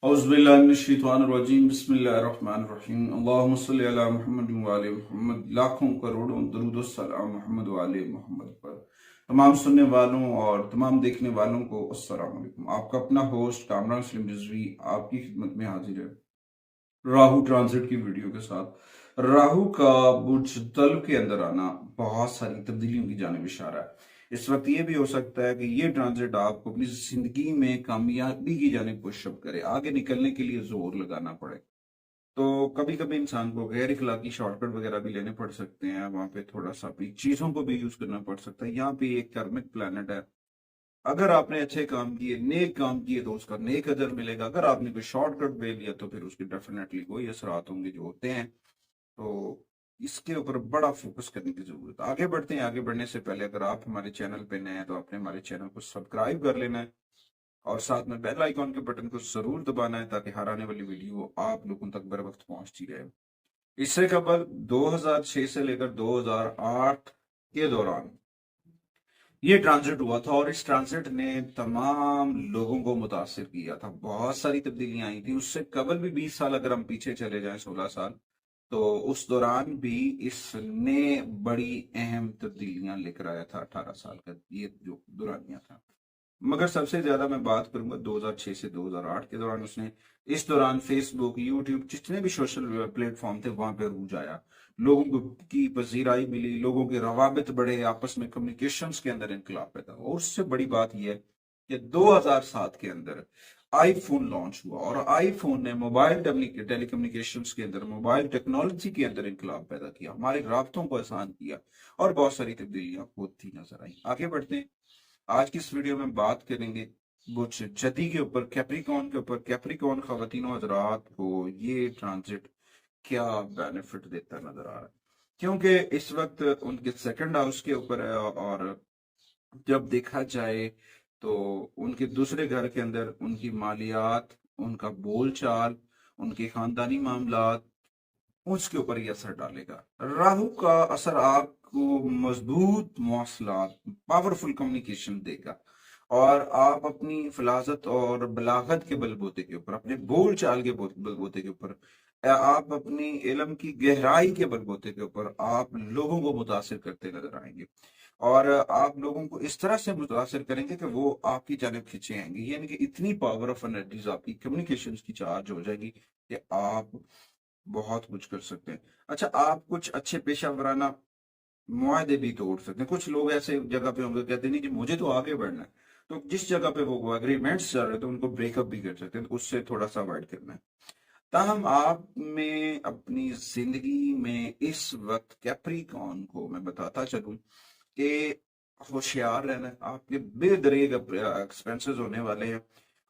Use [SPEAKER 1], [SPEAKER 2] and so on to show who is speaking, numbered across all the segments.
[SPEAKER 1] औज़ुबिल्लाहिमिनश्शैतानिर्रजीम बिस्मिल्लाहिर्रहमानिर्रहीम अल्लाहुम्मा सल्लि अला मुहम्मद व आले मुहम्मद। लाखों करोड़ों दरूद व सलाम मोहम्मद व आले मोहम्मद पर। तमाम सुनने वालों और तमाम देखने वालों को अस्सलाम वालेकुम। आपका अपना होस्ट कामरान सलीम रिजवी आपकी खिदमत में हाजिर है राहु ट्रांजिट की वीडियो के साथ। राहु का बुर्ज तल्व के अंदर आना बहुत सारी तब्दीलियों की जानिब इशारा है। इस वक्त ये भी हो सकता है कि ये ट्रांजिट आपको अपनी जिंदगी में कामयाबी की जानिब पुशअप करे, आगे निकलने के लिए जोर लगाना पड़े। तो कभी कभी इंसान को गैर इखलाकी शॉर्टकट वगैरह भी लेने पड़ सकते हैं, वहां पे थोड़ा सा अपनी चीजों को भी यूज करना पड़ सकता है। यहाँ पे एक कर्मिक प्लैनेट है। अगर आपने अच्छे काम किए, नेक काम किए, तो उसका नेक अजर मिलेगा। अगर आपने कोई शॉर्टकट ले लिया तो फिर उसके डेफिनेटली कोई असरात होंगे जो होते हैं। तो इसके ऊपर बड़ा फोकस करने की जरूरत है। आगे बढ़ते हैं। आगे बढ़ने से पहले अगर आप हमारे चैनल पे नए हैं तो आपने हमारे चैनल को सब्सक्राइब कर लेना है और साथ में बेल आइकॉन के बटन को जरूर दबाना है ताकि हर आने वाली वीडियो आप लोगों तक बर वक्त पहुंचती रहे। इससे कबल 2006 से लेकर 2008 के दौरान ये ट्रांजिट हुआ था और इस ट्रांजिट ने तमाम लोगों को मुतासिर किया था। बहुत सारी तब्दीलियां आई थी। उससे कबल भी 20 साल अगर हम पीछे चले जाएं, 16 साल, तो उस दौरान भी इसने बड़ी अहम तब्दीलियां लेकर आया था। 18 साल का ये जो दौरानिया था। मगर सबसे ज्यादा मैं बात करूंगा 2006 से 2008 के दौरान। उसने इस दौरान फेसबुक, यूट्यूब, जितने भी सोशल प्लेटफॉर्म थे वहां पे रूज आया। लोगों को की पजीराई मिली, लोगों के रवाबित बढ़े, आपस में कम्युनिकेशंस के अंदर इनकलाब पैदा हुआ। और उससे बड़ी बात यह है कि 2007 के अंदर आईफोन लॉन्च हुआ और आईफोन ने मोबाइल टेलीकम्युनिकेशंस के अंदर, मोबाइल टेक्नोलॉजी के अंदर इनकलाब पैदा किया, हमारे राब्तों को आसान किया और बहुत सारी तब्दीलियां होती नजर आई। आगे बढ़ते हैं। आज की इस वीडियो में बात करेंगे कुछ जदी के ऊपर, कैप्रिकॉन के ऊपर। कैप्रिकॉन खवातीनों हजरात को ये ट्रांजिट क्या बेनिफिट देता नजर आ रहा है, क्योंकि इस वक्त उनके सेकंड हाउस के ऊपर है। और जब देखा जाए तो उनके दूसरे घर के अंदर उनकी मालियात, उनका बोलचाल, उनके खानदानी मामलात, उसके ऊपर ये असर डालेगा। राहु का असर आपको मजबूत मौसलात, पावरफुल कम्युनिकेशन देगा और आप अपनी फलाजत और बलागत के बलबूते के ऊपर, अपने बोल चाल के बलबूते के ऊपर, आप अपनी इल्म की गहराई के बलबूते के ऊपर आप लोगों को मुतासिर करते नजर आएंगे। और आप लोगों को इस तरह से मुतासिर करेंगे कि वो आपकी जानिब खींचे आएंगे। यानी कि इतनी पावर ऑफ एनर्जीज आपकी कम्युनिकेशन की चार्ज हो जाएगी कि आप बहुत कुछ कर सकते हैं। अच्छा, आप कुछ अच्छे पेशा वराना मुआहदे भी तोड़ सकते हैं। कुछ लोग ऐसे जगह पे होंगे कहते नहीं जी मुझे तो आगे बढ़ना है, तो जिस जगह पे वो एग्रीमेंट्स चल रहे थे उनको ब्रेकअप भी कर सकते हैं। तो उससे थोड़ा सा अवॉइड करना है। ताहम आप में अपनी जिंदगी में इस वक्त कैप्रिकॉन को मैं बताता चलूं कि होशियार रहना है। आपके बेदरेग एक्सपेंसेस होने वाले हैं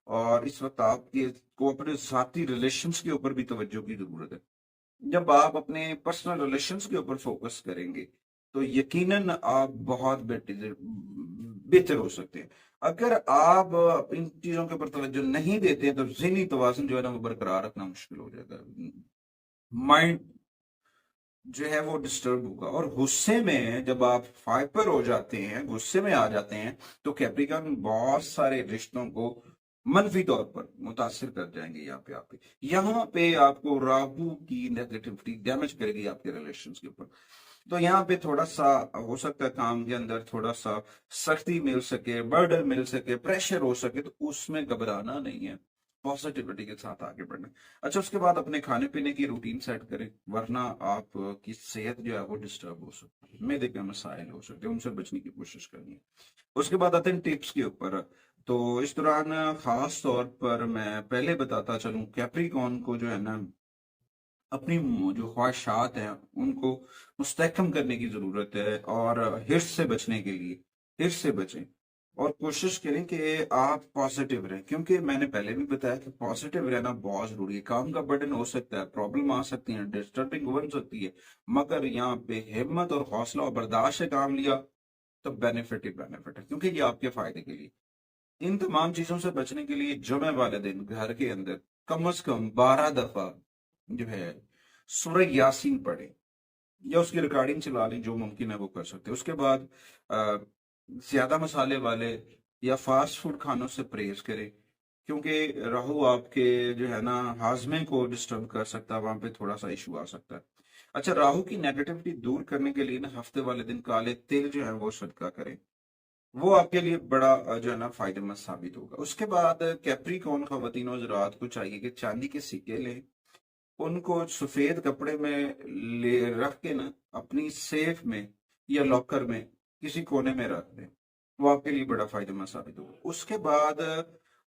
[SPEAKER 1] और इस वक्त आपके को अपने साथी रिलेशंस के ऊपर भी तवज्जो की जरूरत है। जब आप अपने पर्सनल रिलेशंस के ऊपर फोकस करेंगे तो यकीनन आप बहुत बेहतर हो सकते हैं। अगर आप इन चीजों के ऊपर तवज्जो नहीं देते हैं तो ज़हनी तवाज़ुन जो है ना वो बरकरार रखना मुश्किल हो जाएगा। माइंड जो है वो डिस्टर्ब होगा और गुस्से में जब आप हाइपर हो जाते हैं, गुस्से में आ जाते हैं, तो कैप्रिकॉन बहुत सारे रिश्तों को मनफी तौर पर मुतासिर कर जाएंगे। यहाँ पे आपको राहु की नेगेटिविटी डैमेज करेगी आपके रिलेशंस के ऊपर। तो यहाँ पे थोड़ा सा हो सकता है काम के अंदर थोड़ा सा सख्ती मिल सके, बर्डन मिल सके, प्रेशर हो सके, तो उसमें घबराना नहीं है, पॉजिटिविटी के साथ आगे बढ़ना। अच्छा, उसके बाद अपने खाने पीने की रूटीन सेट करें, वरना आपकी सेहत जो है वो डिस्टर्ब हो सकती है, मैदे के मसाइल हो सकते हैं, उनसे बचने की कोशिश करनी है। उसके बाद आते हैं टिप्स के ऊपर। तो इस दौरान खास तौर पर मैं पहले बताता चलूं, कैप्रिकॉन को जो है ना अपनी जो ख्वाहिशात हैं उनको मुस्तहकम करने की जरूरत है और हिर्स से बचने के लिए हिर्स से बचें और कोशिश करें कि आप पॉजिटिव रहें, क्योंकि मैंने पहले भी बताया कि पॉजिटिव रहना बहुत जरूरी है। काम का बर्डन हो सकता है, प्रॉब्लम आ सकती है, डिस्टर्बिंग बन सकती है, मगर यहाँ पे हिम्मत और हौसला और बर्दाश्त से काम लिया तो बेनिफिट ही बेनिफिट है, क्योंकि ये आपके फायदे के लिए। इन तमाम चीजों से बचने के लिए जुमे वाले दिन घर के अंदर कम से कम 12 दफा जो है सूरह यासीन पढ़े या उसकी रिकॉर्डिंग चला लें, जो मुमकिन है वो कर सकते हैं। उसके बाद अ, ज्यादा मसाले वाले या फास्ट फूड खानों से परहेज करें। क्योंकि राहु आपके जो है ना हाजमे को डिस्टर्ब कर सकता है, वहां पे थोड़ा सा इशू आ सकता है। अच्छा, राहु की नेगेटिविटी दूर करने के लिए ना हफ्ते वाले दिन काले तिल जो है वो सदका करें, वो आपके लिए बड़ा जो है ना फायदेमंद साबित होगा। उसके बाद कैप्रिकॉर्न खवातीन हज़रात को चाहिए कि चांदी के सिक्के लें, उनको सफेद कपड़े में ले रख के ना अपनी सेफ में या लॉकर में किसी कोने में रख दें, वो आपके लिए बड़ा फायदेमंद साबित होगा। उसके बाद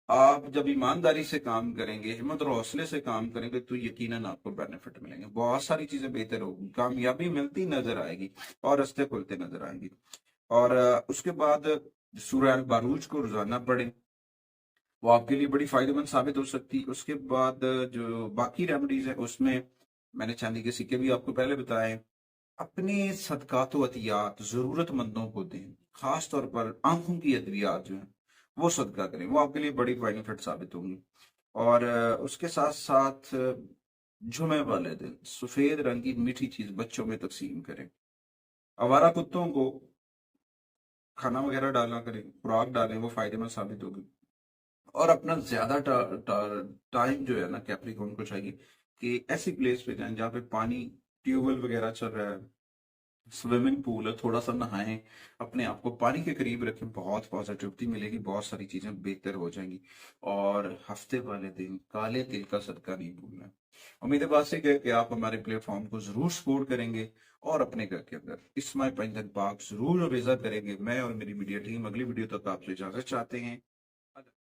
[SPEAKER 1] आप जब ईमानदारी से काम करेंगे, हिम्मत और हौसले से काम करेंगे, तो यकीनन आपको बेनिफिट मिलेंगे, बहुत सारी चीजें बेहतर होगी, कामयाबी मिलती नजर आएगी और रास्ते खुलते नजर आएंगे। और उसके बाद सूरह अल बारूज को रोजाना पढ़ें, वो आपके लिए बड़ी फायदेमंद साबित हो सकती है। उसके बाद जो बाकी रेमेडीज है उसमें मैंने चांदी के सिक्के भी आपको पहले बताए। अपने सदकात व अतियात जरूरतमंदों को दें, खास तौर पर आंखों की अद्वियात जो है वो सदका करें, वो आपके लिए बड़ी बेनिफिट साबित होंगी। और उसके साथ साथ जुमे वाले दिन सफेद रंग की मीठी चीज बच्चों में तकसीम करें। आवारा कुत्तों को खाना वगैरह डाला करें, खुराक डालें, वो फायदेमंद साबित होगी। और अपना ज्यादा टाइम जो है ना कैप्रिकॉर्न को चाहिए कि ऐसी प्लेस पे जाएं जहाँ पे पानी, ट्यूबवेल वगैरह चल रहा है, स्विमिंग पूल है, थोड़ा सा नहाएं, अपने आप को पानी के करीब रखें, बहुत पॉजिटिविटी मिलेगी, बहुत सारी चीजें बेहतर हो जाएंगी। और हफ्ते वाले दिन काले तिल का सदका नहीं भूलना। उम्मीद है बात से कि आप हमारे प्लेटफॉर्म को जरूर सपोर्ट करेंगे और अपने घर के अंदर इस्माइल पंजन पाक जरूर विजिट करेंगे। मैं और मेरी मीडिया टीम अगली वीडियो तक आपसे इजाजत चाहते हैं।